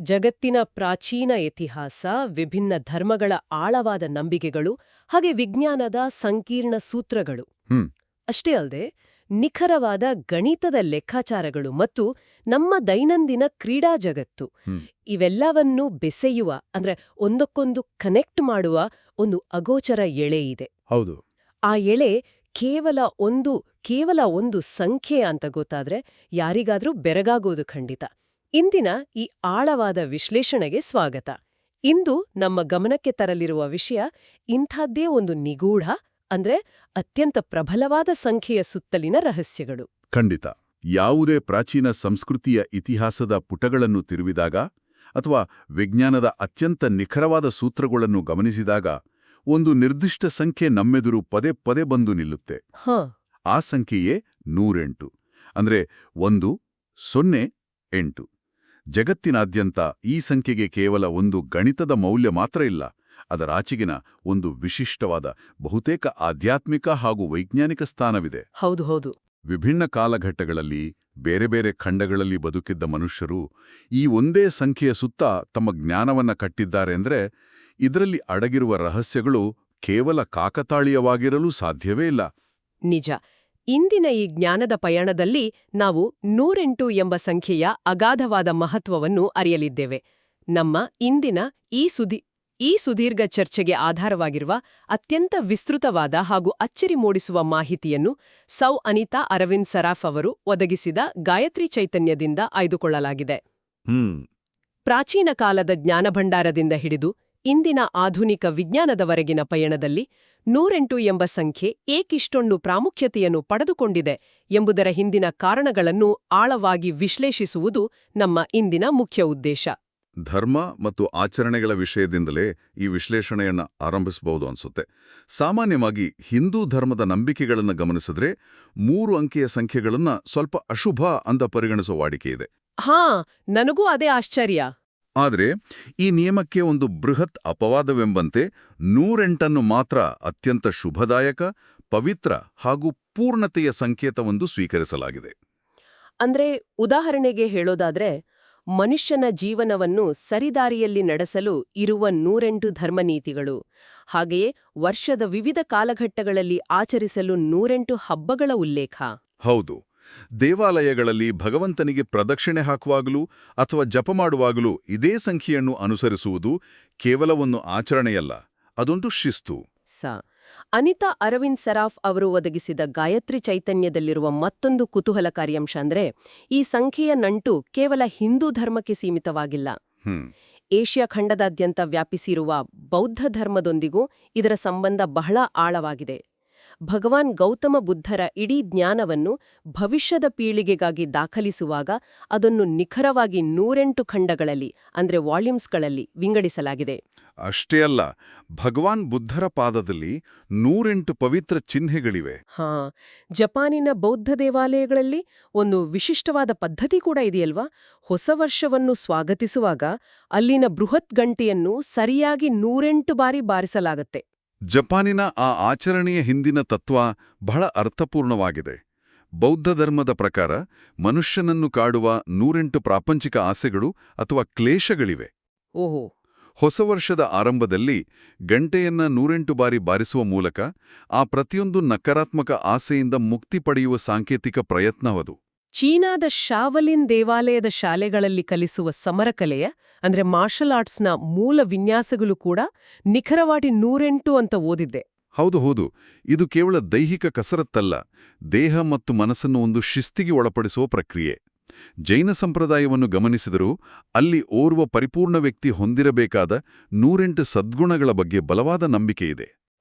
ಜಗತ್ತಿನ ಪ್ರಾಚೀನ ಇತಿಹಾಸ, ವಿಭಿನ್ನ ಧರ್ಮಗಳ ಆಳವಾದ ನಂಬಿಕೆಗಳು ಹಾಗೆ ವಿಜ್ಞಾನದ ಸಂಕೀರ್ಣ ಸೂತ್ರಗಳು. ಅಷ್ಟೇ ಅಲ್ಲದೆ ನಿಖರವಾದ ಗಣಿತದ ಲೆಕ್ಕಾಚಾರಗಳು ಮತ್ತು ನಮ್ಮ ದೈನಂದಿನ ಕ್ರೀಡಾ ಜಗತ್ತು ಇವೆಲ್ಲವನ್ನೂ ಬೆಸೆಯುವ ಅಂದ್ರೆ ಒಂದಕ್ಕೊಂದು ಕನೆಕ್ಟ್ ಮಾಡುವ ಒಂದು ಅಗೋಚರ ಎಳೆ ಇದೆ. ಹೌದು. ಆ ಎಳೆ ಕೇವಲ ಒಂದು ಸಂಖ್ಯೆ ಅಂತ ಗೊತ್ತಾದ್ರೆ ಯಾರಿಗಾದ್ರೂ ಬೆರಗಾಗೋದು ಖಂಡಿತ. ಇಂದಿನ ಈ ಆಳವಾದ ವಿಶ್ಲೇಷಣೆಗೆ ಸ್ವಾಗತ. ಇಂದು ನಮ್ಮ ಗಮನಕ್ಕೆ ತರಲಿರುವ ವಿಷಯ ಇಂಥದ್ದೇ ಒಂದು ನಿಗೂಢ ಅಂದ್ರೆ ಅತ್ಯಂತ ಪ್ರಬಲವಾದ ಸಂಖ್ಯೆಯ ಸುತ್ತಲಿನ ರಹಸ್ಯಗಳು. ಖಂಡಿತ. ಯಾವುದೇ ಪ್ರಾಚೀನ ಸಂಸ್ಕೃತಿಯ ಇತಿಹಾಸದ ಪುಟಗಳನ್ನು ತಿರುವಿದಾಗ ಅಥವಾ ವಿಜ್ಞಾನದ ಅತ್ಯಂತ ನಿಖರವಾದ ಸೂತ್ರಗಳನ್ನು ಗಮನಿಸಿದಾಗ ಒಂದು ನಿರ್ದಿಷ್ಟ ಸಂಖ್ಯೆ ನಮ್ಮೆದುರು ಪದೇ ಪದೇ ಬಂದು ನಿಲ್ಲುತ್ತೆ. ಆ ಸಂಖ್ಯೆಯೇ 108. ಅಂದ್ರೆ 108. ಜಗತ್ತಿನಾದ್ಯಂತ ಈ ಸಂಖ್ಯೆಗೆ ಕೇವಲ ಒಂದು ಗಣಿತದ ಮೌಲ್ಯ ಮಾತ್ರ ಇಲ್ಲ, ಅದರಾಚೆಗಿನ ಒಂದು ವಿಶಿಷ್ಟವಾದ ಬಹುತೇಕ ಆಧ್ಯಾತ್ಮಿಕ ಹಾಗೂ ವೈಜ್ಞಾನಿಕ ಸ್ಥಾನವಿದೆ. ಹೌದು. ವಿಭಿನ್ನ ಕಾಲಘಟ್ಟಗಳಲ್ಲಿ ಬೇರೆ ಬೇರೆ ಖಂಡಗಳಲ್ಲಿ ಬದುಕಿದ್ದ ಮನುಷ್ಯರು ಈ ಒಂದೇ ಸಂಖ್ಯೆಯ ಸುತ್ತ ತಮ್ಮ ಜ್ಞಾನವನ್ನ ಕಟ್ಟಿದ್ದಾರೆ ಅಂದ್ರೆ ಇದರಲ್ಲಿ ಅಡಗಿರುವ ರಹಸ್ಯಗಳು ಕೇವಲ ಕಾಕತಾಳೀಯವಾಗಿರಲು ಸಾಧ್ಯವೇ ಇಲ್ಲ. ನಿಜ. ಇಂದಿನ ಈ ಜ್ಞಾನದ ಪಯಣದಲ್ಲಿ ನಾವು 108 ಎಂಬ ಸಂಖ್ಯೆಯ ಅಗಾಧವಾದ ಮಹತ್ವವನ್ನು ಅರಿಯಲಿದ್ದೇವೆ. ನಮ್ಮ ಇಂದಿನ ಈ ಸುದೀರ್ಘ ಚರ್ಚೆಗೆ ಆಧಾರವಾಗಿರುವ ಅತ್ಯಂತ ವಿಸ್ತೃತವಾದ ಹಾಗೂ ಅಚ್ಚರಿ ಮೂಡಿಸುವ ಮಾಹಿತಿಯನ್ನು ಸೌ ಅನಿತಾ ಅರವಿಂದ್ ಸರಾಫ್ ಅವರು ಒದಗಿಸಿದ ಗಾಯತ್ರಿ ಚೈತನ್ಯದಿಂದ ಆಯ್ದುಕೊಳ್ಳಲಾಗಿದೆ. ಪ್ರಾಚೀನ ಕಾಲದ ಜ್ಞಾನಭಂಡಾರದಿಂದ ಹಿಡಿದು ಇಂದಿನ ಆಧುನಿಕ ವಿಜ್ಞಾನದವರೆಗಿನ ಪಯಣದಲ್ಲಿ 108 ಎಂಬ ಸಂಖ್ಯೆ ಏಕಿಷ್ಟೊಂದು ಪ್ರಾಮುಖ್ಯತೆಯನ್ನು ಪಡೆದುಕೊಂಡಿದೆ ಎಂಬುದರ ಹಿಂದಿನ ಕಾರಣಗಳನ್ನು ಆಳವಾಗಿ ವಿಶ್ಲೇಷಿಸುವುದು ನಮ್ಮ ಇಂದಿನ ಮುಖ್ಯ ಉದ್ದೇಶ. ಧರ್ಮ ಮತ್ತು ಆಚರಣೆಗಳ ವಿಷಯದಿಂದಲೇ ಈ ವಿಶ್ಲೇಷಣೆಯನ್ನ ಆರಂಭಿಸಬಹುದು ಅನ್ಸುತ್ತೆ. ಸಾಮಾನ್ಯವಾಗಿ ಹಿಂದೂ ಧರ್ಮದ ನಂಬಿಕೆಗಳನ್ನು ಗಮನಿಸಿದ್ರೆ 3 ಅಂಕೆಯ ಸಂಖ್ಯೆಗಳನ್ನ ಸ್ವಲ್ಪ ಅಶುಭ ಅಂತ ಪರಿಗಣಿಸುವ ವಾಡಿಕೆಯಿದೆ. ನನಗೂ ಅದೇ ಆಶ್ಚರ್ಯ. ಆದರೆ ಈ ನಿಯಮಕ್ಕೆ ಒಂದು ಬೃಹತ್ ಅಪವಾದವೆಂಬಂತೆ 108 ಮಾತ್ರ ಅತ್ಯಂತ ಶುಭದಾಯಕ, ಪವಿತ್ರ ಹಾಗೂ ಪೂರ್ಣತೆಯ ಸಂಕೇತವೊಂದು ಸ್ವೀಕರಿಸಲಾಗಿದೆ. ಅಂದ್ರೆ ಉದಾಹರಣೆಗೆ ಹೇಳೋದಾದ್ರೆ, ಮನುಷ್ಯನ ಜೀವನವನ್ನು ಸರಿದಾರಿಯಲ್ಲಿ ನಡೆಸಲು ಇರುವ 108 ಧರ್ಮನೀತಿಗಳು, ಹಾಗೆಯೇ ವರ್ಷದ ವಿವಿಧ ಕಾಲಘಟ್ಟಗಳಲ್ಲಿ ಆಚರಿಸಲು 108 ಹಬ್ಬಗಳ ಉಲ್ಲೇಖ. ಹೌದು. ದೇವಾಲಯಗಳಲ್ಲಿ ಭಗವಂತನಿಗೆ ಪ್ರದಕ್ಷಿಣೆ ಹಾಕುವಾಗಲೂ ಅಥವಾ ಜಪ ಮಾಡುವಾಗಲೂ ಇದೇ ಸಂಖ್ಯೆಯನ್ನು ಅನುಸರಿಸುವುದು ಕೇವಲ ಒಂದು ಆಚರಣೆಯಲ್ಲ, ಅದೊಂದು ಶಿಸ್ತು. ಅನಿತಾ ಅರವಿಂದ್ ಸರಾಫ್ ಅವರು ಒದಗಿಸಿದ ಗಾಯತ್ರಿ ಚೈತನ್ಯದಲ್ಲಿರುವ ಮತ್ತೊಂದು ಕುತೂಹಲಕಾರಿ ಅಂಶ ಅಂದ್ರೆ ಈ ಸಂಖ್ಯೆಯ ನಂಟು ಕೇವಲ ಹಿಂದೂ ಧರ್ಮಕ್ಕೆ ಸೀಮಿತವಾಗಿಲ್ಲ. ಏಷ್ಯಾ ಖಂಡದಾದ್ಯಂತ ವ್ಯಾಪಿಸಿರುವ ಬೌದ್ಧ ಧರ್ಮದೊಂದಿಗೂ ಇದರ ಸಂಬಂಧ ಬಹಳ ಆಳವಾಗಿದೆ. ಭಗವಾನ್ ಗೌತಮ ಬುದ್ಧರ ಇಡೀ ಜ್ಞಾನವನ್ನು ಭವಿಷ್ಯದ ಪೀಳಿಗೆಗಾಗಿ ದಾಖಲಿಸುವಾಗ ಅದನ್ನು ನಿಖರವಾಗಿ 108 ಖಂಡಗಳಲ್ಲಿ ಅಂದ್ರೆ ವಾಲ್ಯೂಮ್ಸ್ಗಳಲ್ಲಿ ವಿಂಗಡಿಸಲಾಗಿದೆ. ಅಷ್ಟೇ ಅಲ್ಲ, ಭಗವಾನ್ ಬುದ್ಧರ ಪಾದದಲ್ಲಿ 108 ಪವಿತ್ರ ಚಿಹ್ನೆಗಳಿವೆ. ಜಪಾನಿನ ಬೌದ್ಧ ದೇವಾಲಯಗಳಲ್ಲಿ ಒಂದು ವಿಶಿಷ್ಟವಾದ ಪದ್ಧತಿ ಕೂಡ ಇದೆಯಲ್ವಾ? ಹೊಸ ವರ್ಷವನ್ನು ಸ್ವಾಗತಿಸುವಾಗ ಅಲ್ಲಿನ ಬೃಹತ್ ಗಂಟೆಯನ್ನು ಸರಿಯಾಗಿ 108 ಬಾರಿ ಬಾರಿಸಲಾಗತ್ತೆ. ಜಪಾನಿನ ಆ ಆಚರಣೆಯ ಹಿಂದಿನ ತತ್ವ ಬಹಳ ಅರ್ಥಪೂರ್ಣವಾಗಿದೆ. ಬೌದ್ಧ ಧರ್ಮದ ಪ್ರಕಾರ ಮನುಷ್ಯನನ್ನು ಕಾಡುವ 108 ಪ್ರಾಪಂಚಿಕ ಆಸೆಗಳು ಅಥವಾ ಕ್ಲೇಶಗಳಿವೆ. ಹೊಸ ವರ್ಷದ ಆರಂಭದಲ್ಲಿ ಗಂಟೆಯನ್ನ 108 ಬಾರಿ ಬಾರಿಸುವ ಮೂಲಕ ಆ ಪ್ರತಿಯೊಂದು ನಕಾರಾತ್ಮಕ ಆಸೆಯಿಂದ ಮುಕ್ತಿ ಪಡೆಯುವ ಸಾಂಕೇತಿಕ ಪ್ರಯತ್ನವದು. ಚೀನಾದ ಶಾವಲಿನ್ ದೇವಾಲಯದ ಶಾಲೆಗಳಲ್ಲಿ ಕಲಿಸುವ ಸಮರಕಲೆಯ ಅಂದ್ರೆ ಮಾರ್ಷಲ್ ಆರ್ಟ್ಸ್ನ ಮೂಲ ವಿನ್ಯಾಸಗಳು ಕೂಡ ನಿಖರವಾಗಿ 108 ಅಂತ ಓದಿದ್ದೆ. ಹೌದು. ಇದು ಕೇವಲ ದೈಹಿಕ ಕಸರತ್ತಲ್ಲ, ದೇಹ ಮತ್ತು ಮನಸ್ಸನ್ನು ಒಂದು ಶಿಸ್ತಿಗೆ ಒಳಪಡಿಸುವ ಪ್ರಕ್ರಿಯೆ. ಜೈನ ಸಂಪ್ರದಾಯವನ್ನು ಗಮನಿಸಿದರೂ ಅಲ್ಲಿ ಓರ್ವ ಪರಿಪೂರ್ಣ ವ್ಯಕ್ತಿ ಹೊಂದಿರಬೇಕಾದ 108 ಸದ್ಗುಣಗಳ ಬಗ್ಗೆ ಬಲವಾದ ನಂಬಿಕೆಯಿದೆ.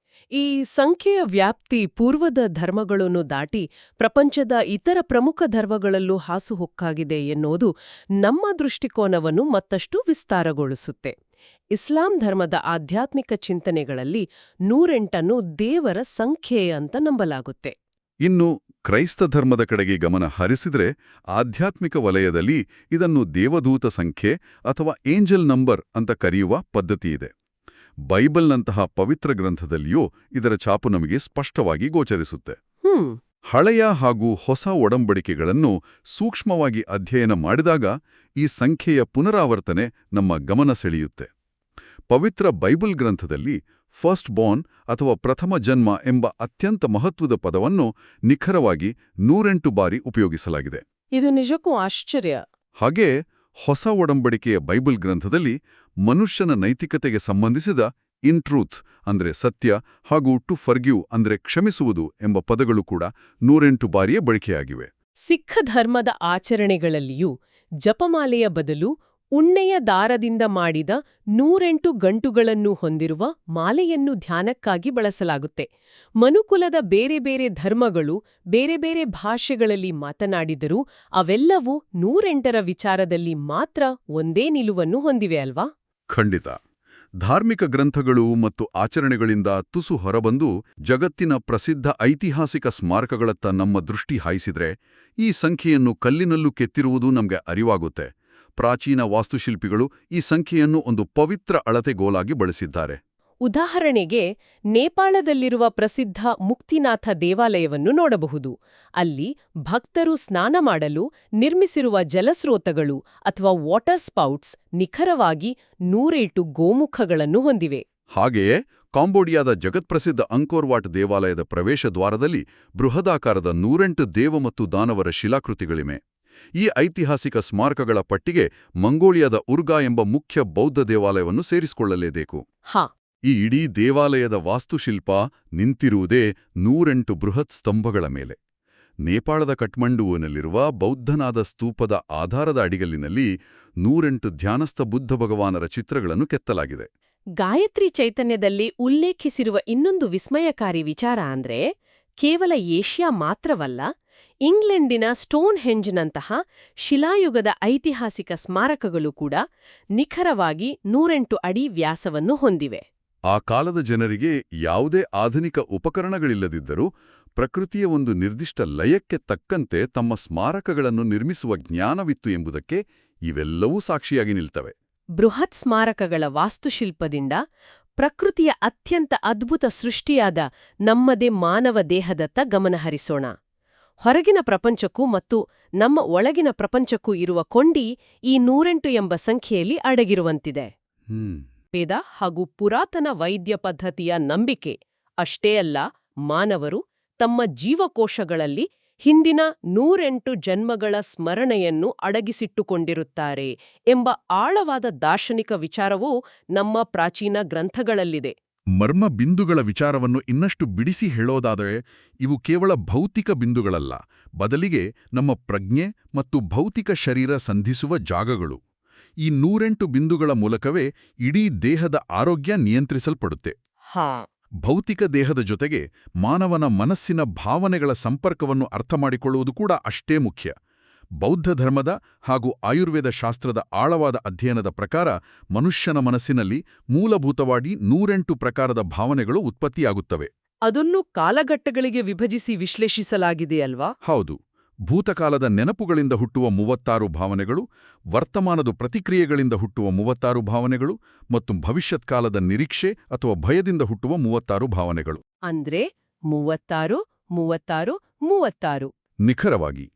ಈ ಸಂಖ್ಯೆಯ ವ್ಯಾಪ್ತಿ ಪೂರ್ವದ ಧರ್ಮಗಳನ್ನು ದಾಟಿ ಪ್ರಪಂಚದ ಇತರ ಪ್ರಮುಖ ಧರ್ಮಗಳಲ್ಲೂ ಹಾಸುಹೊಕ್ಕಾಗಿದೆ ಎನ್ನುವುದು ನಮ್ಮ ದೃಷ್ಟಿಕೋನವನ್ನು ಮತ್ತಷ್ಟು ವಿಸ್ತಾರಗೊಳಿಸುತ್ತೆ. ಇಸ್ಲಾಂ ಧರ್ಮದ ಆಧ್ಯಾತ್ಮಿಕ ಚಿಂತನೆಗಳಲ್ಲಿ 108 ದೇವರ ಸಂಖ್ಯೆ ಅಂತ ನಂಬಲಾಗುತ್ತೆ. ಇನ್ನು ಕ್ರೈಸ್ತ ಧರ್ಮದ ಕಡೆಗೆ ಗಮನ ಹರಿಸಿದ್ರೆ ಆಧ್ಯಾತ್ಮಿಕ ವಲಯದಲ್ಲಿ ಇದನ್ನು ದೇವದೂತ ಸಂಖ್ಯೆ ಅಥವಾ ಏಂಜಲ್ ನಂಬರ್ ಅಂತ ಕರೆಯುವ ಪದ್ಧತಿಯಿದೆ. ಬೈಬಲ್ನಂತಹ ಪವಿತ್ರ ಗ್ರಂಥದಲ್ಲಿಯೂ ಇದರ ಛಾಪು ನಮಗೆ ಸ್ಪಷ್ಟವಾಗಿ ಗೋಚರಿಸುತ್ತೆ. ಹಳೆಯ ಹಾಗೂ ಹೊಸ ಒಡಂಬಡಿಕೆಗಳನ್ನು ಸೂಕ್ಷ್ಮವಾಗಿ ಅಧ್ಯಯನ ಮಾಡಿದಾಗ ಈ ಸಂಖ್ಯೆಯ ಪುನರಾವರ್ತನೆ ನಮ್ಮ ಗಮನ ಸೆಳೆಯುತ್ತೆ. ಪವಿತ್ರ ಬೈಬಲ್ ಗ್ರಂಥದಲ್ಲಿ ಫಸ್ಟ್ ಬಾರ್ನ್ ಅಥವಾ ಪ್ರಥಮ ಜನ್ಮ ಎಂಬ ಅತ್ಯಂತ ಮಹತ್ವದ ಪದವನ್ನು ನಿಖರವಾಗಿ 108 ಬಾರಿ ಉಪಯೋಗಿಸಲಾಗಿದೆ. ಇದು ನಿಜಕ್ಕೂ ಆಶ್ಚರ್ಯ. ಹಾಗೇ ಹೊಸ ಒಡಂಬಡಿಕೆಯ ಬೈಬಲ್ ಗ್ರಂಥದಲ್ಲಿ ಮನುಷ್ಯನ ನೈತಿಕತೆಗೆ ಸಂಬಂಧಿಸಿದ ಇನ್ ಟ್ರೂತ್ ಅಂದ್ರೆ ಸತ್ಯ ಹಾಗೂ ಟು ಫರ್ಗಿವ್ ಅಂದ್ರೆ ಕ್ಷಮಿಸುವುದು ಎಂಬ ಪದಗಳು ಕೂಡ 108 ಬಾರಿಯೇ ಬಳಕೆಯಾಗಿವೆ. ಸಿಖ್ ಧರ್ಮದ ಆಚರಣೆಗಳಲ್ಲಿಯೂ ಜಪಮಾಲೆಯ ಬದಲು ಉಣ್ಣೆಯ ದಾರದಿಂದ ಮಾಡಿದ 108 ಗಂಟುಗಳನ್ನು ಹೊಂದಿರುವ ಮಾಲೆಯನ್ನು ಧ್ಯಾನಕ್ಕಾಗಿ ಬಳಸಲಾಗುತ್ತೆ. ಮನುಕುಲದ ಬೇರೆ ಬೇರೆ ಧರ್ಮಗಳು ಬೇರೆ ಬೇರೆ ಭಾಷೆಗಳಲ್ಲಿ ಮಾತನಾಡಿದರೂ ಅವೆಲ್ಲವೂ 108ರ ವಿಚಾರದಲ್ಲಿ ಮಾತ್ರ ಒಂದೇ ನಿಲುವನ್ನು ಹೊಂದಿವೆ ಅಲ್ವಾ? ಖಂಡಿತ. ಧಾರ್ಮಿಕ ಗ್ರಂಥಗಳು ಮತ್ತು ಆಚರಣೆಗಳಿಂದ ತುಸು ಹೊರಬಂದು ಜಗತ್ತಿನ ಪ್ರಸಿದ್ಧ ಐತಿಹಾಸಿಕ ಸ್ಮಾರಕಗಳತ್ತ ನಮ್ಮ ದೃಷ್ಟಿ ಹಾಯಿಸಿದ್ರೆ ಈ ಸಂಖ್ಯೆಯನ್ನು ಕಲ್ಲಿನಲ್ಲೂ ಕೆತ್ತಿರುವುದು ನಮಗೆ ಅರಿವಾಗುತ್ತೆ. ಪ್ರಾಚೀನ ವಾಸ್ತುಶಿಲ್ಪಿಗಳು ಈ ಸಂಖ್ಯೆಯನ್ನು ಒಂದು ಪವಿತ್ರ ಅಳತೆಗೋಲಾಗಿ ಬಳಸಿದ್ದಾರೆ. ಉದಾಹರಣೆಗೆ ನೇಪಾಳದಲ್ಲಿರುವ ಪ್ರಸಿದ್ಧ ಮುಕ್ತಿನಾಥ ದೇವಾಲಯವನ್ನು ನೋಡಬಹುದು. ಅಲ್ಲಿ ಭಕ್ತರು ಸ್ನಾನ ಮಾಡಲು ನಿರ್ಮಿಸಿರುವ ಜಲಸ್ರೋತಗಳು ಅಥವಾ ವಾಟರ್ ಸ್ಪೌಟ್ಸ್ ನಿಖರವಾಗಿ 108 ಗೋಮುಖಗಳನ್ನು ಹೊಂದಿವೆ. ಹಾಗೆಯೇ ಕಾಂಬೋಡಿಯಾದ ಜಗತ್ಪ್ರಸಿದ್ಧ ಅಂಕೋರ್ ವಾಟ್ ದೇವಾಲಯದ ಪ್ರವೇಶ ದ್ವಾರದಲ್ಲಿ ಬೃಹದಾಕಾರದ 108 ದೇವ ಮತ್ತು ದಾನವರ ಶಿಲಾಕೃತಿಗಳಿವೆ. ಈ ಐತಿಹಾಸಿಕ ಸ್ಮಾರಕಗಳ ಪಟ್ಟಿಗೆ ಮಂಗೋಲಿಯಾದ ಉರ್ಗಾ ಎಂಬ ಮುಖ್ಯ ಬೌದ್ಧ ದೇವಾಲಯವನ್ನು ಸೇರಿಸಿಕೊಳ್ಳಲೇಬೇಕು. ಈ ಇಡೀ ದೇವಾಲಯದ ವಾಸ್ತುಶಿಲ್ಪ ನಿಂತಿರುವುದೇ 108 ಬೃಹತ್ ಸ್ತಂಭಗಳ ಮೇಲೆ. ನೇಪಾಳದ ಕಠ್ಮಂಡುವಿನಲ್ಲಿರುವ ಬೌದ್ಧನಾದ ಸ್ತೂಪದ ಆಧಾರದ ಅಡಿಗಲ್ಲಿನಲ್ಲಿ 108 ಧ್ಯಾನಸ್ಥ ಬುದ್ಧ ಭಗವಾನರ ಚಿತ್ರಗಳನ್ನು ಕೆತ್ತಲಾಗಿದೆ. ಗಾಯತ್ರಿ ಚೈತನ್ಯದಲ್ಲಿ ಉಲ್ಲೇಖಿಸಿರುವ ಇನ್ನೊಂದು ವಿಸ್ಮಯಕಾರಿ ವಿಚಾರ ಅಂದ್ರೆ ಕೇವಲ ಏಷ್ಯಾ ಮಾತ್ರವಲ್ಲ, ಇಂಗ್ಲೆಂಡಿನ ಸ್ಟೋನ್ ಹೆಂಜ್ನಂತಹ ಶಿಲಾಯುಗದ ಐತಿಹಾಸಿಕ ಸ್ಮಾರಕಗಳು ಕೂಡ ನಿಖರವಾಗಿ 108 ಅಡಿ ವ್ಯಾಸವನ್ನು ಹೊಂದಿವೆ. ಆ ಕಾಲದ ಜನರಿಗೆ ಯಾವುದೇ ಆಧುನಿಕ ಉಪಕರಣಗಳಿಲ್ಲದಿದ್ದರೂ ಪ್ರಕೃತಿಯ ಒಂದು ನಿರ್ದಿಷ್ಟ ಲಯಕ್ಕೆ ತಕ್ಕಂತೆ ತಮ್ಮ ಸ್ಮಾರಕಗಳನ್ನು ನಿರ್ಮಿಸುವ ಜ್ಞಾನವಿತ್ತು ಎಂಬುದಕ್ಕೆ ಇವೆಲ್ಲವೂ ಸಾಕ್ಷಿಯಾಗಿ ನಿಲ್ತವೆ. ಬೃಹತ್ ಸ್ಮಾರಕಗಳ ವಾಸ್ತುಶಿಲ್ಪದಿಂದ ಪ್ರಕೃತಿಯ ಅತ್ಯಂತ ಅದ್ಭುತ ಸೃಷ್ಟಿಯಾದ ನಮ್ಮದೇ ಮಾನವ ದೇಹದತ್ತ ಗಮನಹರಿಸೋಣ. ಹೊರಗಿನ ಪ್ರಪಂಚಕ್ಕೂ ಮತ್ತು ನಮ್ಮ ಒಳಗಿನ ಪ್ರಪಂಚಕ್ಕೂ ಇರುವ ಕೊಂಡಿ ಈ 108 ಎಂಬ ಸಂಖ್ಯೆಯಲ್ಲಿ ಅಡಗಿರುವಂತಿದೆ. ವೇದ ಹಾಗೂ ಪುರಾತನ ವೈದ್ಯ ಪದ್ಧತಿಯ ನಂಬಿಕೆ ಅಷ್ಟೇ ಅಲ್ಲ, ಮಾನವರು ತಮ್ಮ ಜೀವಕೋಶಗಳಲ್ಲಿ ಹಿಂದಿನ 108 ಜನ್ಮಗಳ ಸ್ಮರಣೆಯನ್ನು ಅಡಗಿಸಿಟ್ಟುಕೊಂಡಿರುತ್ತಾರೆ ಎಂಬ ಆಳವಾದ ದಾರ್ಶನಿಕ ವಿಚಾರವೂ ನಮ್ಮ ಪ್ರಾಚೀನ ಗ್ರಂಥಗಳಲ್ಲಿದೆ. ಮರ್ಮ ಬಿಂದುಗಳ ವಿಚಾರವನ್ನು ಇನ್ನಷ್ಟು ಬಿಡಿಸಿ ಹೇಳೋದಾದರೆ ಇವು ಕೇವಲ ಭೌತಿಕ ಬಿಂದುಗಳಲ್ಲ, ಬದಲಿಗೆ ನಮ್ಮ ಪ್ರಜ್ಞೆ ಮತ್ತು ಭೌತಿಕ ಶರೀರ ಸಂಧಿಸುವ ಜಾಗಗಳು. ಈ 108 ಬಿಂದುಗಳ ಮೂಲಕವೇ ಇಡೀ ದೇಹದ ಆರೋಗ್ಯ ನಿಯಂತ್ರಿಸಲ್ಪಡುತ್ತೆ. ಭೌತಿಕ ದೇಹದ ಜೊತೆಗೆ ಮಾನವನ ಮನಸ್ಸಿನ ಭಾವನೆಗಳ ಸಂಪರ್ಕವನ್ನು ಅರ್ಥಮಾಡಿಕೊಳ್ಳುವುದು ಕೂಡ ಅಷ್ಟೇ ಮುಖ್ಯ. ಬೌದ್ಧ ಧರ್ಮದ ಹಾಗೂ ಆಯುರ್ವೇದ ಶಾಸ್ತ್ರದ ಆಳವಾದ ಅಧ್ಯಯನದ ಪ್ರಕಾರ ಮನುಷ್ಯನ ಮನಸ್ಸಿನಲ್ಲಿ ಮೂಲಭೂತವಾಗಿ 108 ಪ್ರಕಾರದ ಭಾವನೆಗಳು ಉತ್ಪತ್ತಿಯಾಗುತ್ತವೆ. ಅದನ್ನು ಕಾಲಘಟ್ಟಗಳಿಗೆ ವಿಭಜಿಸಿ ವಿಶ್ಲೇಷಿಸಲಾಗಿದೆಯಲ್ವಾ? ಹೌದು. ಭೂತಕಾಲದ ನೆನಪುಗಳಿಂದ ಹುಟ್ಟುವ 36 ಭಾವನೆಗಳು, ವರ್ತಮಾನದ ಪ್ರತಿಕ್ರಿಯೆಗಳಿಂದ ಹುಟ್ಟುವ 36 ಭಾವನೆಗಳು ಮತ್ತು ಭವಿಷ್ಯತ್ಕಾಲದ ನಿರೀಕ್ಷೆ ಅಥವಾ ಭಯದಿಂದ ಹುಟ್ಟುವ 36 ಭಾವನೆಗಳು. ಅಂದ್ರೆ 36, 36, 36. ನಿಖರವಾಗಿ.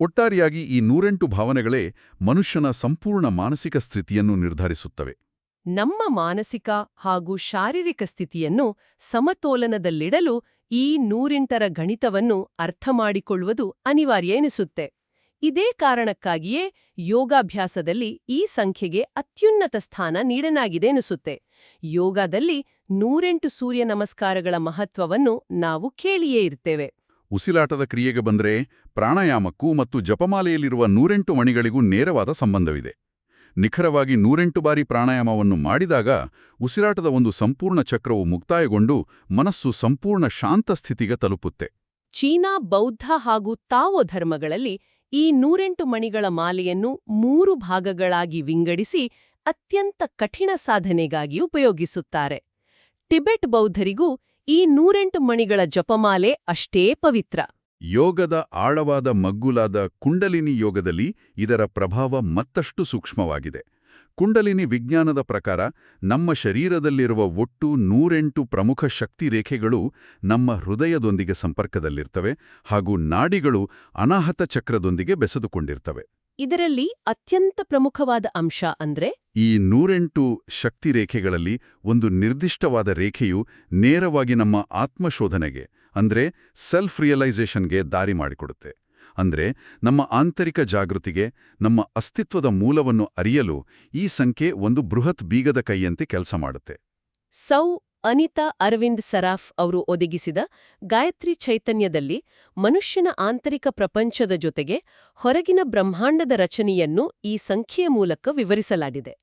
ಒಟ್ಟಾರೆಯಾಗಿ ಈ 108 ಭಾವನೆಗಳೇ ಮನುಷ್ಯನ ಸಂಪೂರ್ಣ ಮಾನಸಿಕ ಸ್ಥಿತಿಯನ್ನು ನಿರ್ಧರಿಸುತ್ತವೆ. ನಮ್ಮ ಮಾನಸಿಕ ಹಾಗೂ ಶಾರೀರಿಕ ಸ್ಥಿತಿಯನ್ನು ಸಮತೋಲನದಲ್ಲಿಡಲು ಈ 108ರ ಗಣಿತವನ್ನು ಅರ್ಥಮಾಡಿಕೊಳ್ಳುವುದು ಅನಿವಾರ್ಯ ಎನಿಸುತ್ತೆ. ಇದೇ ಕಾರಣಕ್ಕಾಗಿಯೇ ಯೋಗಾಭ್ಯಾಸದಲ್ಲಿ ಈ ಸಂಖ್ಯೆಗೆ ಅತ್ಯುನ್ನತ ಸ್ಥಾನ ನೀಡಲಾಗಿದೆ ಎನಿಸುತ್ತೆ. ಯೋಗದಲ್ಲಿ 108 ಸೂರ್ಯ ನಮಸ್ಕಾರಗಳ ಮಹತ್ವವನ್ನು ನಾವು ಕೇಳಿಯೇ ಇರ್ತೇವೆ. ಉಸಿರಾಟದ ಕ್ರಿಯೆಗೆ ಬಂದರೆ ಪ್ರಾಣಾಯಾಮಕ್ಕೂ ಮತ್ತು ಜಪಮಾಲೆಯಲ್ಲಿರುವ 108 ಮಣಿಗಳಿಗೂ ನೇರವಾದ ಸಂಬಂಧವಿದೆ. ನಿಖರವಾಗಿ 108 ಬಾರಿ ಪ್ರಾಣಾಯಾಮವನ್ನು ಮಾಡಿದಾಗ ಉಸಿರಾಟದ ಒಂದು ಸಂಪೂರ್ಣ ಚಕ್ರವು ಮುಕ್ತಾಯಗೊಂಡು ಮನಸ್ಸು ಸಂಪೂರ್ಣ ಶಾಂತ ಸ್ಥಿತಿಗೆ ತಲುಪುತ್ತೆ. ಚೀನಾ ಬೌದ್ಧ ಹಾಗೂ ತಾವೋ ಧರ್ಮಗಳಲ್ಲಿ ಈ 108 ಮಣಿಗಳ ಮಾಲೆಯನ್ನು 3 ಭಾಗಗಳಾಗಿ ವಿಂಗಡಿಸಿ ಅತ್ಯಂತ ಕಠಿಣ ಸಾಧನೆಗಾಗಿ ಉಪಯೋಗಿಸುತ್ತಾರೆ. ಟಿಬೆಟ್ ಬೌದ್ಧರಿಗೂ ಈ 108 ಮಣಿಗಳ ಜಪಮಾಲೆ ಅಷ್ಟೇ ಪವಿತ್ರ. ಯೋಗದ ಆಳವಾದ ಮಗ್ಗುಲಾದ ಕುಂಡಲಿನಿ ಯೋಗದಲ್ಲಿ ಇದರ ಪ್ರಭಾವ ಮತ್ತಷ್ಟು ಸೂಕ್ಷ್ಮವಾಗಿದೆ. ಕುಂಡಲಿನಿ ವಿಜ್ಞಾನದ ಪ್ರಕಾರ ನಮ್ಮ ಶರೀರದಲ್ಲಿರುವ ಒಟ್ಟು 108 ಪ್ರಮುಖ ಶಕ್ತಿ ರೇಖೆಗಳು ನಮ್ಮ ಹೃದಯದೊಂದಿಗೆ ಸಂಪರ್ಕದಲ್ಲಿರ್ತವೆ ಹಾಗೂ ನಾಡಿಗಳು ಅನಾಹತ ಚಕ್ರದೊಂದಿಗೆ ಬೆಸೆದುಕೊಂಡಿರ್ತವೆ. ಇದರಲ್ಲಿ ಅತ್ಯಂತ ಪ್ರಮುಖವಾದ ಅಂಶ ಅಂದ್ರೆ ಈ 108 ಶಕ್ತಿ ರೇಖೆಗಳಲ್ಲಿ ಒಂದು ನಿರ್ದಿಷ್ಟವಾದ ರೇಖೆಯು ನೇರವಾಗಿ ನಮ್ಮ ಆತ್ಮಶೋಧನೆಗೆ ಅಂದ್ರೆ ಸೆಲ್ಫ್ ರಿಯಲೈಸೇಷನ್ಗೆ ದಾರಿ ಮಾಡಿಕೊಡುತ್ತೆ. ಅಂದ್ರೆ ನಮ್ಮ ಆಂತರಿಕ ಜಾಗೃತಿಗೆ, ನಮ್ಮ ಅಸ್ತಿತ್ವದ ಮೂಲವನ್ನು ಅರಿಯಲು ಈ ಸಂಖ್ಯೆ ಒಂದು ಬೃಹತ್ ಬೀಗದ ಕೈಯಂತೆ ಕೆಲಸ ಮಾಡುತ್ತೆ. ಸೌ ಅನಿತಾ ಅರವಿಂದ್ ಸರಾಫ್ ಅವರು ಒದಗಿಸಿದ ಗಾಯತ್ರಿ ಚೈತನ್ಯದಲ್ಲಿ ಮನುಷ್ಯನ ಆಂತರಿಕ ಪ್ರಪಂಚದ ಜೊತೆಗೆ ಹೊರಗಿನ ಬ್ರಹ್ಮಾಂಡದ ರಚನೆಯನ್ನು ಈ ಸಂಖ್ಯೆಯ ಮೂಲಕ ವಿವರಿಸಲಾಗಿದೆ.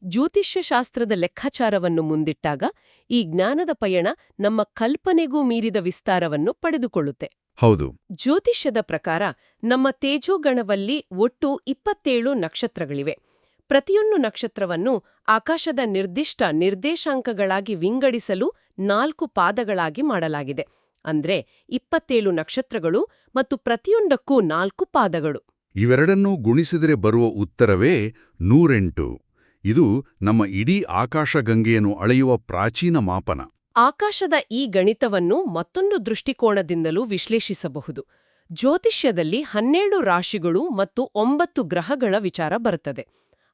ಜ್ಯೋತಿಷ್ಯ ಶಾಸ್ತ್ರದ ಲೆಕ್ಕಾಚಾರವನ್ನು ಮುಂದಿಟ್ಟಾಗ ಈ ಜ್ಞಾನದ ಪಯಣ ನಮ್ಮ ಕಲ್ಪನೆಗೂ ಮೀರಿದ ವಿಸ್ತಾರವನ್ನು ಪಡೆದುಕೊಳ್ಳುತ್ತೆ. ಹೌದು. ಜ್ಯೋತಿಷ್ಯದ ಪ್ರಕಾರ ನಮ್ಮ ತೇಜೋಗಣವಲ್ಲಿ ಒಟ್ಟು 27 ನಕ್ಷತ್ರಗಳಿವೆ. ಪ್ರತಿಯೊಂದು ನಕ್ಷತ್ರವನ್ನು ಆಕಾಶದ ನಿರ್ದಿಷ್ಟ ನಿರ್ದೇಶಾಂಕಗಳಾಗಿ ವಿಂಗಡಿಸಲು 4 ಪಾದಗಳಾಗಿ ಮಾಡಲಾಗಿದೆ. ಅಂದ್ರೆ 27 ನಕ್ಷತ್ರಗಳು ಮತ್ತು ಪ್ರತಿಯೊಂದಕ್ಕೂ 4 ಪಾದಗಳು. ಇವೆರಡನ್ನೂ ಗುಣಿಸಿದರೆ ಬರುವ ಉತ್ತರವೇ 108. ಇದು ನಮ್ಮ ಇಡೀ ಆಕಾಶಗಂಗೆಯನ್ನು ಅಳೆಯುವ ಪ್ರಾಚೀನ ಮಾಪನ. ಆಕಾಶದ ಈ ಗಣಿತವನ್ನು ಮತ್ತೊಂದು ದೃಷ್ಟಿಕೋನದಿಂದಲೂ ವಿಶ್ಲೇಷಿಸಬಹುದು. ಜ್ಯೋತಿಷ್ಯದಲ್ಲಿ 12 ರಾಶಿಗಳು ಮತ್ತು 9 ಗ್ರಹಗಳ ವಿಚಾರ ಬರುತ್ತದೆ.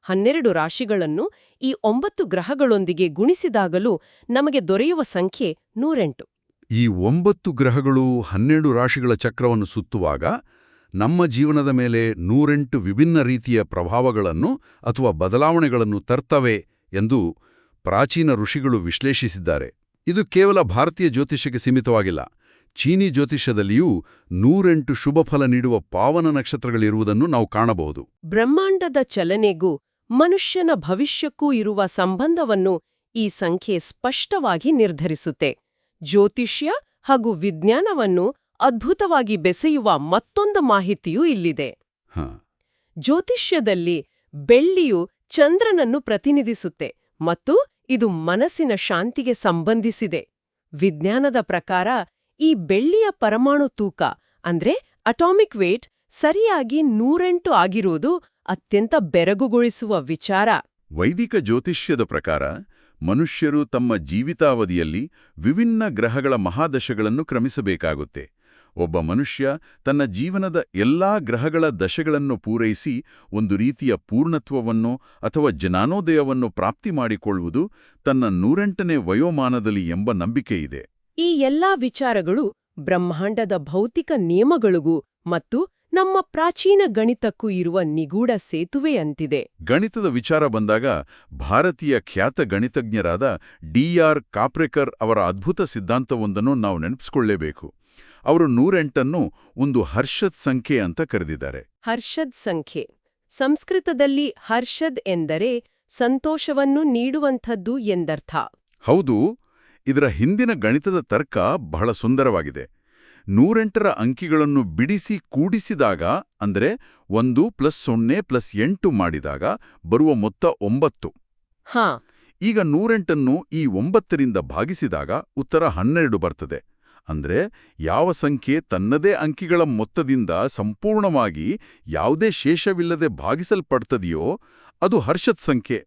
12 ರಾಶಿಗಳನ್ನು ಈ 9 ಗ್ರಹಗಳೊಂದಿಗೆ ಗುಣಿಸಿದಾಗಲೂ ನಮಗೆ ದೊರೆಯುವ ಸಂಖ್ಯೆ 108. ಈ 9 ಗ್ರಹಗಳು 12 ರಾಶಿಗಳ ಚಕ್ರವನ್ನು ಸುತ್ತುವಾಗ ನಮ್ಮ ಜೀವನದ ಮೇಲೆ 108 ವಿಭಿನ್ನ ರೀತಿಯ ಪ್ರಭಾವಗಳನ್ನು ಅಥವಾ ಬದಲಾವಣೆಗಳನ್ನು ತರ್ತವೆ ಎಂದು ಪ್ರಾಚೀನ ಋಷಿಗಳು ವಿಶ್ಲೇಷಿಸಿದ್ದಾರೆ. ಇದು ಕೇವಲ ಭಾರತೀಯ ಜ್ಯೋತಿಷ್ಯಕ್ಕೆ ಸೀಮಿತವಾಗಿಲ್ಲ. ಚೀನಿ ಜ್ಯೋತಿಷ್ಯದಲ್ಲಿಯೂ 108 ಶುಭಫಲ ನೀಡುವ ಪಾವನ ನಕ್ಷತ್ರಗಳಿರುವುದನ್ನು ನಾವು ಕಾಣಬಹುದು. ಬ್ರಹ್ಮಾಂಡದ ಚಲನೆಗೂ ಮನುಷ್ಯನ ಭವಿಷ್ಯಕ್ಕೂ ಇರುವ ಸಂಬಂಧವನ್ನು ಈ ಸಂಖ್ಯೆ ಸ್ಪಷ್ಟವಾಗಿ ನಿರ್ಧರಿಸುತ್ತೆ. ಜ್ಯೋತಿಷ್ಯ ಹಾಗೂ ವಿಜ್ಞಾನವನ್ನು ಅದ್ಭುತವಾಗಿ ಬೆಸೆಯುವ ಮತ್ತೊಂದು ಮಾಹಿತಿಯೂ ಇಲ್ಲಿದೆ. ಜ್ಯೋತಿಷ್ಯದಲ್ಲಿ ಬೆಳ್ಳಿಯು ಚಂದ್ರನನ್ನು ಪ್ರತಿನಿಧಿಸುತ್ತೆ ಮತ್ತು ಇದು ಮನಸ್ಸಿನ ಶಾಂತಿಗೆ ಸಂಬಂಧಿಸಿದೆ. ವಿಜ್ಞಾನದ ಪ್ರಕಾರ ಈ ಬೆಳ್ಳಿಯ ಪರಮಾಣು ತೂಕ ಅಂದ್ರೆ ಅಟಾಮಿಕ್ ವೇಟ್ ಸರಿಯಾಗಿ 108 ಆಗಿರೋದು ಅತ್ಯಂತ ಬೆರಗುಗೊಳಿಸುವ ವಿಚಾರ. ವೈದಿಕ ಜ್ಯೋತಿಷ್ಯದ ಪ್ರಕಾರ ಮನುಷ್ಯರು ತಮ್ಮ ಜೀವಿತಾವಧಿಯಲ್ಲಿ ವಿಭಿನ್ನ ಗ್ರಹಗಳ ಮಹಾದಶೆಗಳನ್ನು ಕ್ರಮಿಸಬೇಕಾಗುತ್ತೆ. ಒಬ್ಬ ಮನುಷ್ಯ ತನ್ನ ಜೀವನದ ಎಲ್ಲಾ ಗ್ರಹಗಳ ದಶೆಗಳನ್ನು ಪೂರೈಸಿ ಒಂದು ರೀತಿಯ ಪೂರ್ಣತ್ವವನ್ನು ಅಥವಾ ಜ್ಞಾನೋದಯವನ್ನು ಪ್ರಾಪ್ತಿ ಮಾಡಿಕೊಳ್ಳುವುದು ತನ್ನ 108ನೇ ವಯೋಮಾನದಲ್ಲಿ ಎಂಬ ನಂಬಿಕೆಯಿದೆ. ಈ ಎಲ್ಲಾ ವಿಚಾರಗಳು ಬ್ರಹ್ಮಾಂಡದ ಭೌತಿಕ ನಿಯಮಗಳಿಗೂ ಮತ್ತು ನಮ್ಮ ಪ್ರಾಚೀನ ಗಣಿತಕ್ಕೂ ಇರುವ ನಿಗೂಢ ಸೇತುವೆಯಂತಿದೆ. ಗಣಿತದ ವಿಚಾರ ಬಂದಾಗ ಭಾರತೀಯ ಖ್ಯಾತ ಗಣಿತಜ್ಞರಾದ ಡಿ.ಆರ್. ಕಾಪ್ರೇಕರ್ ಅವರ ಅದ್ಭುತ ಸಿದ್ಧಾಂತವೊಂದನ್ನು ನಾವು ನೆನಪಿಸಿಕೊಳ್ಳಲೇಬೇಕು. ಅವರು 108ನ್ನು ಒಂದು ಹರ್ಷದ್ ಸಂಖ್ಯೆ ಅಂತ ಕರೆದಿದ್ದಾರೆ. ಹರ್ಷದ್ ಸಂಖ್ಯೆ ಸಂಸ್ಕೃತದಲ್ಲಿ ಹರ್ಷದ್ ಎಂದರೆ ಸಂತೋಷವನ್ನು ನೀಡುವಂಥದ್ದು ಎಂದರ್ಥ. ಹೌದು. ಇದರ ಹಿಂದಿನ ಗಣಿತದ ತರ್ಕ ಬಹಳ ಸುಂದರವಾಗಿದೆ. 108ರ ಅಂಕಿಗಳನ್ನು ಬಿಡಿಸಿ ಕೂಡಿಸಿದಾಗ ಅಂದರೆ 1 + 0 + 8 ಮಾಡಿದಾಗ ಬರುವ ಮೊತ್ತ 9. ಈಗ 108ನ್ನು ಈ 9ರಿಂದ ಭಾಗಿಸಿದಾಗ ಉತ್ತರ 12 ಬರ್ತದೆ. ಅಂದ್ರೆ ಯಾವ ಸಂಖ್ಯೆ ತನ್ನದೇ ಅಂಕಿಗಳ ಮೊತ್ತದಿಂದ ಸಂಪೂರ್ಣವಾಗಿ ಯಾವುದೇ ಶೇಷವಿಲ್ಲದೆ ಭಾಗಿಸಲ್ಪಡ್ತದೆಯೋ ಅದು ಹರ್ಷದ್ ಸಂಖ್ಯೆ.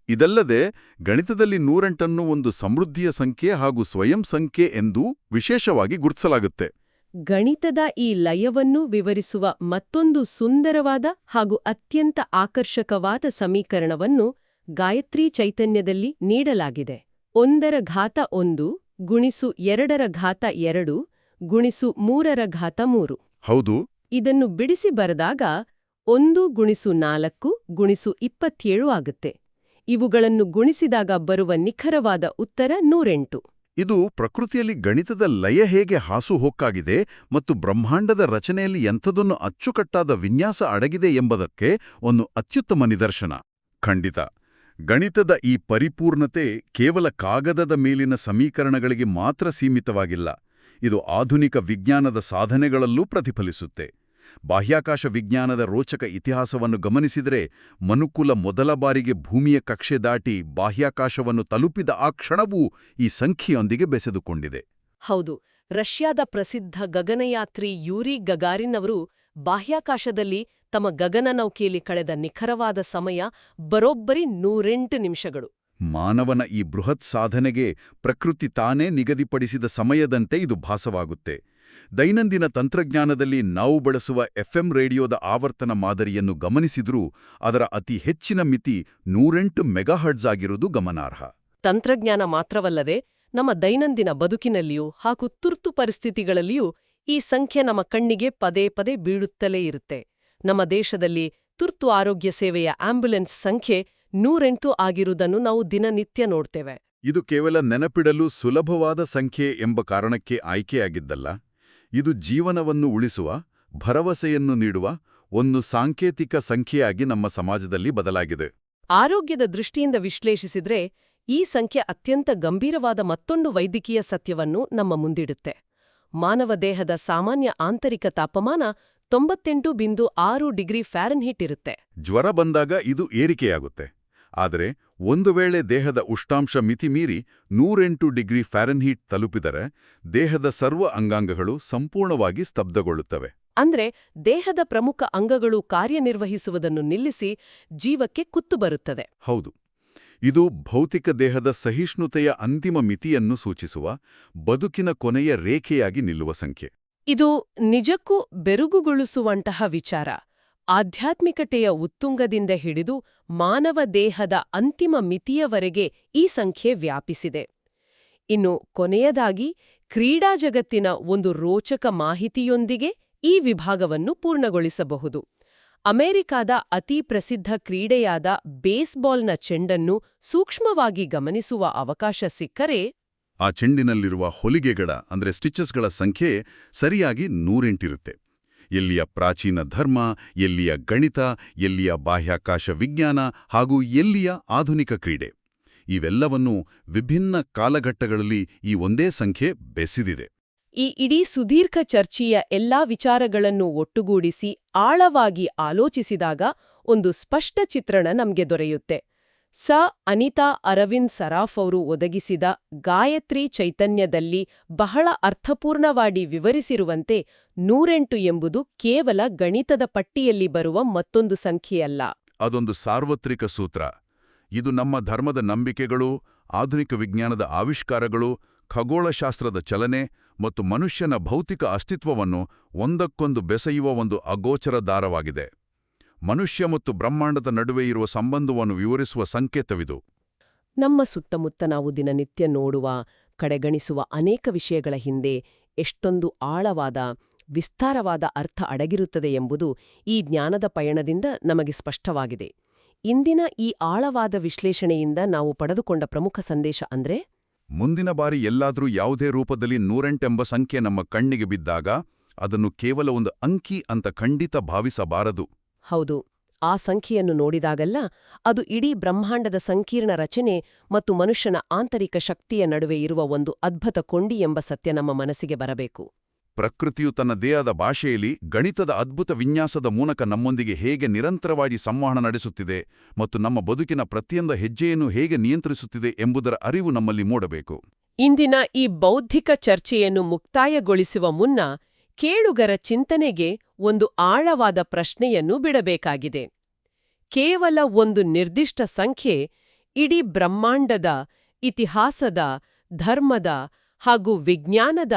ಇದಲ್ಲದೆ ಗಣಿತದಲ್ಲಿ 108ನ್ನು ಒಂದು ಸಮೃದ್ಧಿಯ ಸಂಖ್ಯೆ ಹಾಗೂ ಸ್ವಯಂ ಸಂಖ್ಯೆ ಎಂದು ವಿಶೇಷವಾಗಿ ಗುರುತಿಸಲಾಗುತ್ತೆ. ಗಣಿತದ ಈ ಲಯವನ್ನು ವಿವರಿಸುವ ಮತ್ತೊಂದು ಸುಂದರವಾದ ಹಾಗೂ ಅತ್ಯಂತ ಆಕರ್ಷಕವಾದ ಸಮೀಕರಣವನ್ನು ಗಾಯತ್ರಿ ಚೈತನ್ಯದಲ್ಲಿ ನೀಡಲಾಗಿದೆ. 1^1 ಗುಣಿಸು 2^2 ಗುಣಿಸು 3^3. ಹೌದು. ಇದನ್ನು ಬಿಡಿಸಿ ಬರೆದಾಗ 1 × 4 × 27 ಆಗುತ್ತೆ. ಇವುಗಳನ್ನು ಗುಣಿಸಿದಾಗ ಬರುವ ನಿಖರವಾದ ಉತ್ತರ 108. ಇದು ಪ್ರಕೃತಿಯಲ್ಲಿ ಗಣಿತದ ಲಯ ಹೇಗೆ ಹಾಸುಹೊಕ್ಕಾಗಿದೆ ಮತ್ತು ಬ್ರಹ್ಮಾಂಡದ ರಚನೆಯಲ್ಲಿ ಎಂಥದೊಂದು ಅಚ್ಚುಕಟ್ಟಾದ ವಿನ್ಯಾಸ ಅಡಗಿದೆ ಎಂಬುದಕ್ಕೆ ಒಂದು ಅತ್ಯುತ್ತಮ ನಿದರ್ಶನ. ಖಂಡಿತ. ಗಣಿತದ ಈ ಪರಿಪೂರ್ಣತೆ ಕೇವಲ ಕಾಗದದ ಮೇಲಿನ ಸಮೀಕರಣಗಳಿಗೆ ಮಾತ್ರ ಸೀಮಿತವಾಗಿಲ್ಲ. ಇದು ಆಧುನಿಕ ವಿಜ್ಞಾನದ ಸಾಧನೆಗಳಲ್ಲೂ ಪ್ರತಿಫಲಿಸುತ್ತೆ. ಬಾಹ್ಯಾಕಾಶ ವಿಜ್ಞಾನದ ರೋಚಕ ಇತಿಹಾಸವನ್ನು ಗಮನಿಸಿದರೆ ಮನುಕುಲ ಮೊದಲ ಬಾರಿಗೆ ಭೂಮಿಯ ಕಕ್ಷೆ ದಾಟಿ ಬಾಹ್ಯಾಕಾಶವನ್ನು ತಲುಪಿದ ಆ ಕ್ಷಣವೂ ಈ ಸಂಖ್ಯೆಯೊಂದಿಗೆ ಬೆಸೆದುಕೊಂಡಿದೆ. ಹೌದು. ರಷ್ಯಾದ ಪ್ರಸಿದ್ಧ ಗಗನಯಾತ್ರಿ ಯೂರಿ ಗಗಾರಿನ್ ಅವರು ಬಾಹ್ಯಾಕಾಶದಲ್ಲಿ ತಮ್ಮ ಗಗನನೌಕೆಯಲ್ಲಿ ಕಳೆದ ನಿಖರವಾದ ಸಮಯ ಬರೋಬ್ಬರಿ 108 ನಿಮಿಷಗಳು. ಮಾನವನ ಈ ಬೃಹತ್ ಸಾಧನೆಗೆ ಪ್ರಕೃತಿ ತಾನೇ ನಿಗದಿಪಡಿಸಿದ ಸಮಯದಂತೆ ಇದು ಭಾಸವಾಗುತ್ತೆ. ದೈನಂದಿನ ತಂತ್ರಜ್ಞಾನದಲ್ಲಿ ನಾವು ಬಳಸುವ FM ರೇಡಿಯೋದ ಆವರ್ತನ ಮಾದರಿಯನ್ನು ಗಮನಿಸಿದ್ರೂ ಅದರ ಅತಿ ಹೆಚ್ಚಿನ ಮಿತಿ 108 ಮೆಗಾಹರ್ಟ್ಜ್ ಆಗಿರುವುದು ಗಮನಾರ್ಹ. ತಂತ್ರಜ್ಞಾನ ಮಾತ್ರವಲ್ಲದೆ ನಮ್ಮ ದೈನಂದಿನ ಬದುಕಿನಲ್ಲಿಯೂ ಹಾಗೂ ತುರ್ತು ಪರಿಸ್ಥಿತಿಗಳಲ್ಲಿಯೂ ಈ ಸಂಖ್ಯೆ ನಮ್ಮ ಕಣ್ಣಿಗೆ ಪದೇ ಪದೇ ಬೀಳುತ್ತಲೇ ಇರುತ್ತೆ. ನಮ್ಮ ದೇಶದಲ್ಲಿ ತುರ್ತು ಆರೋಗ್ಯ ಸೇವೆಯ ಆಂಬ್ಯುಲೆನ್ಸ್ ಸಂಖ್ಯೆ 108 ಆಗಿರುವುದನ್ನು ನಾವು ದಿನನಿತ್ಯ ನೋಡ್ತೇವೆ. ಇದು ಕೇವಲ ನೆನಪಿಡಲು ಸುಲಭವಾದ ಸಂಖ್ಯೆ ಎಂಬ ಕಾರಣಕ್ಕೆ ಆಯ್ಕೆಯಾಗಿದ್ದಲ್ಲ. ಇದು ಜೀವನವನ್ನು ಉಳಿಸುವ, ಭರವಸೆಯನ್ನು ನೀಡುವ ಒಂದು ಸಾಂಕೇತಿಕ ಸಂಖ್ಯೆಯಾಗಿ ನಮ್ಮ ಸಮಾಜದಲ್ಲಿ ಬದಲಾಗಿದೆ. ಆರೋಗ್ಯದ ದೃಷ್ಟಿಯಿಂದ ವಿಶ್ಲೇಷಿಸಿದ್ರೆ ಈ ಸಂಖ್ಯೆ ಅತ್ಯಂತ ಗಂಭೀರವಾದ ಮತ್ತೊಂದು ವೈದ್ಯಕೀಯ ಸತ್ಯವನ್ನು ನಮ್ಮ ಮುಂದಿಡುತ್ತೆ. ಮಾನವ ದೇಹದ ಸಾಮಾನ್ಯ ಆಂತರಿಕ ತಾಪಮಾನ 98.6 ಡಿಗ್ರಿ ಫ್ಯಾರನ್ಹೀಟ್ ಇರುತ್ತೆ. ಜ್ವರ ಬಂದಾಗ ಇದು ಏರಿಕೆಯಾಗುತ್ತೆ. ಆದರೆ ಒಂದು ವೇಳೆ ದೇಹದ ಉಷ್ಣಾಂಶ ಮಿತಿಮೀರಿ 108 ಡಿಗ್ರಿ ಫ್ಯಾರನ್ಹೀಟ್ ತಲುಪಿದರೆ ದೇಹದ ಸರ್ವ ಅಂಗಾಂಗಗಳು ಸಂಪೂರ್ಣವಾಗಿ ಸ್ತಬ್ಧಗೊಳ್ಳುತ್ತವೆ. ಅಂದ್ರೆ ದೇಹದ ಪ್ರಮುಖ ಅಂಗಗಳು ಕಾರ್ಯನಿರ್ವಹಿಸುವುದನ್ನು ನಿಲ್ಲಿಸಿ ಜೀವಕ್ಕೆ ಕುತ್ತು ಬರುತ್ತದೆ. ಹೌದು, ಇದು ಭೌತಿಕ ದೇಹದ ಸಹಿಷ್ಣುತೆಯ ಅಂತಿಮ ಮಿತಿಯನ್ನು ಸೂಚಿಸುವ, ಬದುಕಿನ ಕೊನೆಯ ರೇಖೆಯಾಗಿ ನಿಲ್ಲುವ ಸಂಖ್ಯೆ. ಇದು ನಿಜಕ್ಕೂ ಬೆರುಗುಗೊಳಿಸುವಂತಹ ವಿಚಾರ. ಆಧ್ಯಾತ್ಮಿಕತೆಯ ಉತ್ತುಂಗದಿಂದ ಹಿಡಿದು ಮಾನವ ದೇಹದ ಅಂತಿಮ ಮಿತಿಯವರೆಗೆ ಈ ಸಂಖ್ಯೆ ವ್ಯಾಪಿಸಿದೆ. ಇನ್ನು ಕೊನೆಯದಾಗಿ ಕ್ರೀಡಾ ಜಗತ್ತಿನ ಒಂದು ರೋಚಕ ಮಾಹಿತಿಯೊಂದಿಗೆ ಈ ವಿಭಾಗವನ್ನು ಪೂರ್ಣಗೊಳಿಸಬಹುದು. ಅಮೆರಿಕಾದ ಅತಿ ಪ್ರಸಿದ್ಧ ಕ್ರೀಡೆಯಾದ ಬೇಸ್ಬಾಲ್ನ ಚೆಂಡನ್ನು ಸೂಕ್ಷ್ಮವಾಗಿ ಗಮನಿಸುವ ಅವಕಾಶ ಸಿಕ್ಕರೆ ಆ ಚೆಂಡಿನಲ್ಲಿರುವ ಹೊಲಿಗೆಗಳ ಸ್ಟಿಚಸ್ಗಳ ಸಂಖ್ಯೆ ಸರಿಯಾಗಿ 108 ಇರುತ್ತೆ. ಎಲ್ಲಿಯ ಪ್ರಾಚೀನ ಧರ್ಮ, ಎಲ್ಲಿಯ ಗಣಿತ, ಎಲ್ಲಿಯ ಬಾಹ್ಯಾಕಾಶ ವಿಜ್ಞಾನ ಹಾಗೂ ಎಲ್ಲಿಯ ಆಧುನಿಕ ಕ್ರೀಡೆ, ಇವೆಲ್ಲವನ್ನೂ ವಿಭಿನ್ನ ಕಾಲಘಟ್ಟಗಳಲ್ಲಿ ಈ ಒಂದೇ ಸಂಖ್ಯೆ ಬೆಸೆದಿದೆ. ಈ ಇಡೀ ಸುದೀರ್ಘ ಚರ್ಚೆಯ ಎಲ್ಲಾ ವಿಚಾರಗಳನ್ನು ಒಟ್ಟುಗೂಡಿಸಿ ಆಳವಾಗಿ ಆಲೋಚಿಸಿದಾಗ ಒಂದು ಸ್ಪಷ್ಟ ಚಿತ್ರಣ ನಮ್ಗೆ ದೊರೆಯುತ್ತೆ. ಅನಿತಾ ಅರವಿಂದ್ ಸರಾಫ್ ಅವರು ಒದಗಿಸಿದ ಗಾಯತ್ರಿ ಚೈತನ್ಯದಲ್ಲಿ ಬಹಳ ಅರ್ಥಪೂರ್ಣವಾಗಿ ವಿವರಿಸಿರುವಂತೆ 108 ಎಂಬುದು ಕೇವಲ ಗಣಿತದ ಪಟ್ಟಿಯಲ್ಲಿ ಬರುವ ಮತ್ತೊಂದು ಸಂಖ್ಯೆಯಲ್ಲ. ಅದೊಂದು ಸಾರ್ವತ್ರಿಕ ಸೂತ್ರ. ಇದು ನಮ್ಮ ಧರ್ಮದ ನಂಬಿಕೆಗಳು, ಆಧುನಿಕ ವಿಜ್ಞಾನದ ಆವಿಷ್ಕಾರಗಳು, ಖಗೋಳಶಾಸ್ತ್ರದ ಚಲನೆ ಮತ್ತು ಮನುಷ್ಯನ ಭೌತಿಕ ಅಸ್ತಿತ್ವವನ್ನು ಒಂದಕ್ಕೊಂದು ಬೆಸೆಯುವ ಒಂದು ಅಗೋಚರ ದಾರವಾಗಿದೆ. ಮನುಷ್ಯ ಮತ್ತು ಬ್ರಹ್ಮಾಂಡದ ನಡುವೆ ಇರುವ ಸಂಬಂಧವನ್ನು ವಿವರಿಸುವ ಸಂಕೇತವಿದು. ನಮ್ಮ ಸುತ್ತಮುತ್ತ ನಾವು ದಿನನಿತ್ಯ ನೋಡುವ, ಕಡೆಗಣಿಸುವ ಅನೇಕ ವಿಷಯಗಳ ಹಿಂದೆ ಎಷ್ಟೊಂದು ಆಳವಾದ, ವಿಸ್ತಾರವಾದ ಅರ್ಥ ಅಡಗಿರುತ್ತದೆ ಎಂಬುದು ಈ ಜ್ಞಾನದ ಪಯಣದಿಂದ ನಮಗೆ ಸ್ಪಷ್ಟವಾಗಿದೆ. ಇಂದಿನ ಈ ಆಳವಾದ ವಿಶ್ಲೇಷಣೆಯಿಂದ ನಾವು ಪಡೆದುಕೊಂಡ ಪ್ರಮುಖ ಸಂದೇಶ ಅಂದ್ರೆ, ಮುಂದಿನ ಬಾರಿ ಎಲ್ಲಾದರೂ ಯಾವುದೇ ರೂಪದಲ್ಲಿ 108 ಎಂಬ ಸಂಖ್ಯೆ ನಮ್ಮ ಕಣ್ಣಿಗೆ ಬಿದ್ದಾಗ ಅದನ್ನು ಕೇವಲ ಒಂದು ಅಂಕಿ ಅಂತ ಖಂಡಿತ ಭಾವಿಸಬಾರದು. ಹೌದು, ಆ ಸಂಖ್ಯೆಯನ್ನು ನೋಡಿದಾಗಲ್ಲ ಅದು ಇಡೀ ಬ್ರಹ್ಮಾಂಡದ ಸಂಕೀರ್ಣ ರಚನೆ ಮತ್ತು ಮನುಷ್ಯನ ಆಂತರಿಕ ಶಕ್ತಿಯ ನಡುವೆ ಇರುವ ಒಂದು ಅದ್ಭುತ ಕೊಂಡಿ ಎಂಬ ಸತ್ಯ ನಮ್ಮ ಮನಸ್ಸಿಗೆ ಬರಬೇಕು. ಪ್ರಕೃತಿಯು ತನ್ನ ದೇಹದ ಭಾಷೆಯಲ್ಲಿ ಗಣಿತದ ಅದ್ಭುತ ವಿನ್ಯಾಸದ ಮೂಲಕ ನಮ್ಮೊಂದಿಗೆ ಹೇಗೆ ನಿರಂತರವಾಗಿ ಸಂವಹನ ನಡೆಸುತ್ತಿದೆ ಮತ್ತು ನಮ್ಮ ಬದುಕಿನ ಪ್ರತಿಯೊಂದು ಹೆಜ್ಜೆಯನ್ನು ಹೇಗೆ ನಿಯಂತ್ರಿಸುತ್ತಿದೆ ಎಂಬುದರ ಅರಿವು ನಮ್ಮಲ್ಲಿ ಮೂಡಬೇಕು. ಇಂದಿನ ಈ ಬೌದ್ಧಿಕ ಚರ್ಚೆಯನ್ನು ಮುಕ್ತಾಯಗೊಳಿಸುವ ಮುನ್ನ ಕೇಳುಗರ ಚಿಂತನೆಗೆ ಒಂದು ಆಳವಾದ ಪ್ರಶ್ನೆಯನ್ನು ಬಿಡಬೇಕಾಗಿದೆ. ಕೇವಲ ಒಂದು ನಿರ್ದಿಷ್ಟ ಸಂಖ್ಯೆ ಇಡೀ ಬ್ರಹ್ಮಾಂಡದ, ಇತಿಹಾಸದ, ಧರ್ಮದ ಹಾಗೂ ವಿಜ್ಞಾನದ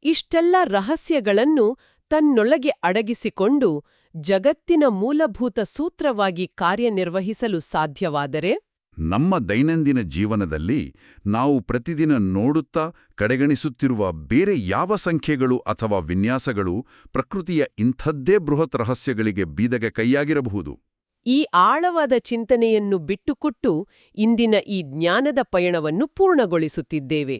ಇಷ್ಟೆಲ್ಲ ರಹಸ್ಯಗಳನ್ನು ತನ್ನೊಳಗೆ ಅಡಗಿಸಿಕೊಂಡು ಜಗತ್ತಿನ ಮೂಲಭೂತ ಸೂತ್ರವಾಗಿ ಕಾರ್ಯನಿರ್ವಹಿಸಲು ಸಾಧ್ಯವಾದರೆ, ನಮ್ಮ ದೈನಂದಿನ ಜೀವನದಲ್ಲಿ ನಾವು ಪ್ರತಿದಿನ ನೋಡುತ್ತಾ ಕಡೆಗಣಿಸುತ್ತಿರುವ ಬೇರೆ ಯಾವ ಸಂಖ್ಯೆಗಳು ಅಥವಾ ವಿನ್ಯಾಸಗಳು ಪ್ರಕೃತಿಯ ಇಂಥದ್ದೇ ಬೃಹತ್ ರಹಸ್ಯಗಳಿಗೆ ಬೀದಗೆ ಕೈಯಾಗಿರಬಹುದು? ಈ ಆಳವಾದ ಚಿಂತನೆಯನ್ನು ಬಿಟ್ಟುಕೊಟ್ಟು ಇಂದಿನ ಈ ಜ್ಞಾನದ ಪಯಣವನ್ನು ಪೂರ್ಣಗೊಳಿಸುತ್ತಿದ್ದೇವೆ.